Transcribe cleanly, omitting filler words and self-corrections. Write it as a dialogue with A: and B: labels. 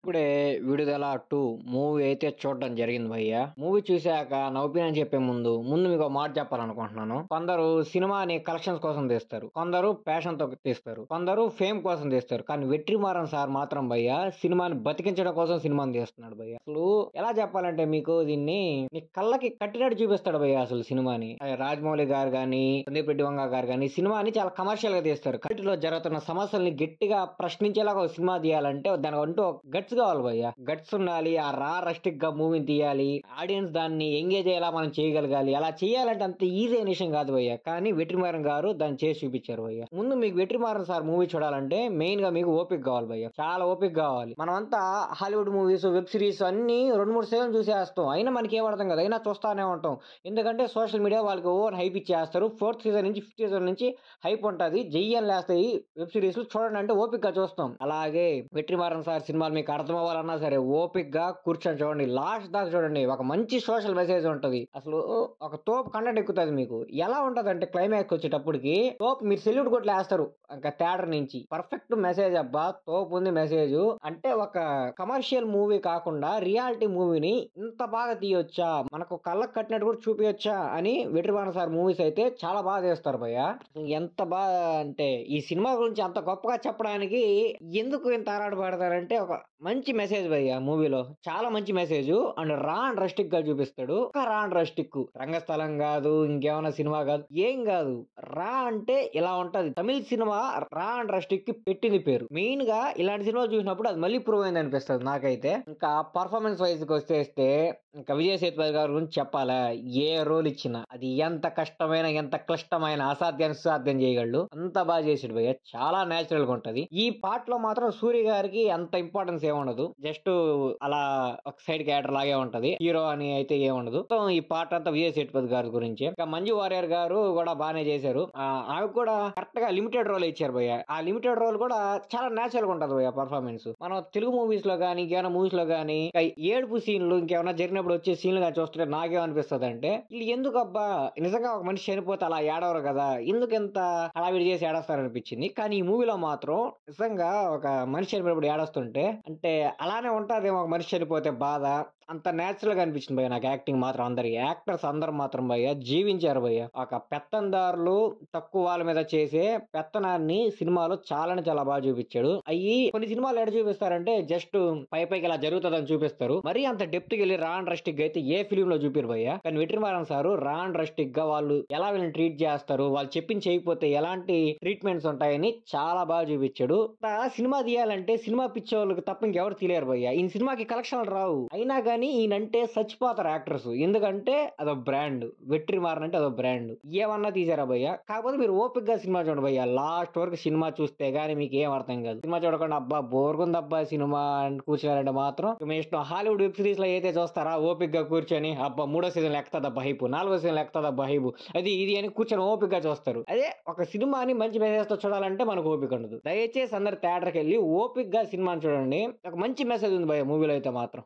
A: ఇప్పుడే 'విడుదల 2' మూవీ అయితే చూడడం జరిగింది భయ్య. మూవీ చూసాక నా ఒపీనియన్ చెప్పే ముందు మీకో మాట చెప్పాలనుకుంటున్నాను. కొందరు సినిమాని కలెక్షన్స్ కోసం తీస్తారు. కొందరు ప్యాషన్‌తో తీస్తారు. కొందరు ఫేమ్ కోసం తీస్తారు. కానీ 'వెట్రిమాறన్' సార్ మాత్రం భయ్య సినిమాని బతికించడం కోసం సినిమాని తీస్తున్నాడు భయ్య. అసలు ఎలా చెప్పాలంటే మీకు దీన్ని నీ కళ్ళకి కట్టినట్టు చూపిస్తాడు భయ్య అసలు సినిమాని. రాజమౌళి గారు గాని, సందీప్ రెడ్డి వంగ గారు గాని సినిమాని చాలా కమర్షియల్‌గా తీస్తారు. కంట్రీలో జరుగుతున్న సమస్యల్ని గట్టిగా ప్రశ్నించేలాగా ఒక సినిమా తీయాలంటే దానికంటూ ఒక గట్స్ కావాలి భయ్య. గట్స్ ఉండాలి. ఆ రస్టిక్ గా మూవీని తీయాలి. ఆడియన్స్ దాన్ని ఎంగేజ్ అయ్యేలా మనం చేయగలగాలి. అలా చేయాలంటే అంత ఈజీ అయిన విషయం కాదు భయ్య. కానీ వెట్రిమారన్ గారు దాన్ని చేసి చూపించారు భయ్య. ముందు మీకు వెట్రిమారన్ సార్ మూవీ చూడాలంటే మెయిన్ గా మీకు ఓపిక కావాలి భయ్య. చాలా ఓపిక కావాలి. మనమంతా హాలీవుడ్ మూవీస్, వెబ్ సిరీస్ అన్ని 2-3 సీజన్లు చూసేస్తాం. అయినా మనకి ఏం అర్థం కదా, అయినా చూస్తానే ఉంటాం. ఎందుకంటే సోషల్ మీడియా వాళ్ళకి ఓవర్ హైప్ ఇచ్చేస్తారు. 4th సీజన్ నుంచి 5th సీజన్ నుంచి హైప్ ఉంటది. జయ్యని లేస్తాయి వెబ్ సిరీస్ చూడండి అంటే ఓపికగా చూస్తాం. అలాగే వెట్రిమారన్ సార్ సినిమాలు మీకు అర్థం అవ్వాలన్నా సరే ఓపికగా కూర్చొని చూడండి. లాస్ట్ దాకా చూడండి. ఒక మంచి సోషల్ మెసేజ్ ఉంటది. అసలు ఒక తోపు కంటెంట్ ఎక్కుతుంది మీకు. ఎలా ఉంటది అంటే క్లైమాక్స్ వచ్చేటప్పటికి తోపు మీరు సెల్యూట్ కొట్లు వేస్తారు. ఇంకా థియేటర్ నుంచి పర్ఫెక్ట్ మెసేజ్ అబ్బా, తోపు ఉంది మెసేజ్. అంటే ఒక కమర్షియల్ మూవీ కాకుండా రియాలిటీ మూవీని ఇంత బాగా తీయొచ్చా, మనకు కళ్ళకు కట్టినట్టు కూడా చూపించొచ్చా అని వెట్రిమారన్ సార్ మూవీస్ అయితే చాలా బాగా చేస్తారు భయ్య. ఎంత బాగా అంటే ఈ సినిమా గురించి అంత గొప్పగా చెప్పడానికి ఎందుకు ఇంత ఆరాటపడతారంటే ఒక మంచి మెసేజ్ భయ్య మూవీలో. చాలా మంచి మెసేజ్. అండ్ రస్టిక్ గా చూపిస్తాడు. ఒక రస్టిక్ రంగస్థలం కాదు, ఇంకేమైనా సినిమా కాదు, ఏం కాదు. అంటే ఇలా ఉంటది. తమిళ సినిమా రస్టిక్ కి పెట్టింది పేరు. మెయిన్ గా ఇలాంటి సినిమాలు చూసినప్పుడు అది మళ్ళీ ప్రూవ్ అయింది అనిపిస్తుంది నాకైతే. ఇంకా పర్ఫార్మెన్స్ వైజ్ కి వచ్చేస్తే ఇంకా విజయ్ సేతుపతి గారి గురించి చెప్పాలా. ఏ రోల్ ఇచ్చినా అది ఎంత కష్టమైన, ఎంత క్లిష్టమైన, అసాధ్యాన్ని సుసాధ్యం చేయగలడు. అంత బాగా చేసాడు భయ్య. చాలా నేచురల్ గా ఉంటది. ఈ పార్ట్ లో మాత్రం సూర్య గారికి అంత ఇంపార్టెన్స్ ఏముండదు. జస్ట్ అలా ఒక సైడ్ క్యారెక్టర్ లాగే ఉంటది. హీరో అని అయితే ఏముండదు. సో ఈ పార్ట్ అంతా విజయ్ సేతుపతి గారి గురించి. ఇంకా మంజు వారియర్ గారు కూడా బాగానే చేశారు. ఆమె కూడా కరెక్ట్ గా లిమిటెడ్ రోల్ ఇచ్చారు భయ్య. ఆ లిమిటెడ్ రోల్ కూడా చాలా నేచురల్ గా ఉంటది భయ్య పర్ఫార్మెన్స్. మనం తెలుగు మూవీస్ లో గానీ, ఇంకేమైనా మూవీస్ లో గానీ ఏడుపు సీన్లు ఇంకేమైనా జరిగినప్పుడు వచ్చే సీన్లు కానీ చూస్తుంటే నాకేమనిపిస్తుంది అంటే వీళ్ళు ఎందుకు అబ్బా, నిజంగా ఒక మనిషి చనిపోతే అలా ఏడవరు కదా, ఎందుకు ఎంత హడావిడి చేసి ఏడస్తారనిపించింది. కానీ ఈ మూవీలో మాత్రం నిజంగా ఒక మనిషి చనిపోయినప్పుడు ఏడొస్తుంటే అంటే అలానే ఉంటదేమో ఒక మనిషి చనిపోతే బాధ. అంత నేచురల్ గా అనిపించింది భయ్య నాకు. యాక్టింగ్ మాత్రం అందరి యాక్టర్స్ అందరు మాత్రం భయ్య జీవించారు భయ్య. ఒక పెత్తందారులు తక్కువ వాళ్ళ మీద చేసే పెత్తనాన్ని సినిమాలో చాలా బాగా చూపించాడు. అయ్యి కొన్ని సినిమాలు ఎడ చూపిస్తారంటే జస్ట్ పైకి ఇలా జరుగుతుందని చూపిస్తారు. మరీ అంత డెప్త్ కి వెళ్ళి రస్టిక్ అయితే ఏ ఫిలిం లో చూపిరు భయ్య. కానీ వెట్రిమారన్ సారు రస్టిక్ గా వాళ్ళు ఎలా వీళ్ళని ట్రీట్ చేస్తారు, వాళ్ళు చెప్పింది చేయకపోతే ఎలాంటి ట్రీట్మెంట్స్ ఉంటాయని చాలా బాగా చూపించాడు. సినిమా తీయాలంటే సినిమా పిచ్చే వాళ్ళకి తప్ప ఇంకెవరు తీయలేరు భయ్య. ఈ సినిమాకి కలెక్షన్లు రావు. అయినా కానీ ఈయనంటే చచ్చిపోతారు యాక్టర్స్. ఎందుకంటే అదో బ్రాండ్. వెట్రిమారన్ అంటే అదో బ్రాండ్. ఏమన్నా తీసారా భయ్య. కాకపోతే మీరు ఓపిక్ గా సినిమా చూడండి భయ్య. లాస్ట్ వరకు సినిమా చూస్తే గానీ మీకు ఏం అర్థం కాదు. సినిమా చూడకుండా అబ్బా బోర్గుంది అబ్బా సినిమా అని కూర్చున్నారంటే మాత్రం మీ ఇష్టం. హాలీవుడ్ వెబ్ సిరీస్ లో అయితే చూస్తారా ఓపిక్ గా కూర్చొని అబ్బా 3వ సీజన్ ఎక్కుతుందబ్బా హైపు, 4వ సీజన్ ఎక్కుతుందబ్బా హైపు, అది ఇది అని కూర్చొని ఓపిక్ గా చూస్తారు. అదే ఒక సినిమాని మంచి మెసేజ్ తో చూడాలంటే మనకు ఓపిక ఉండదు. దయచేసి అందరు థియేటర్కి వెళ్ళి ఓపిక్ గా సినిమాని చూడండి. ఒక మంచి మెసేజ్ ఉంది భయ్య మూవీలో అయితే మాత్రం.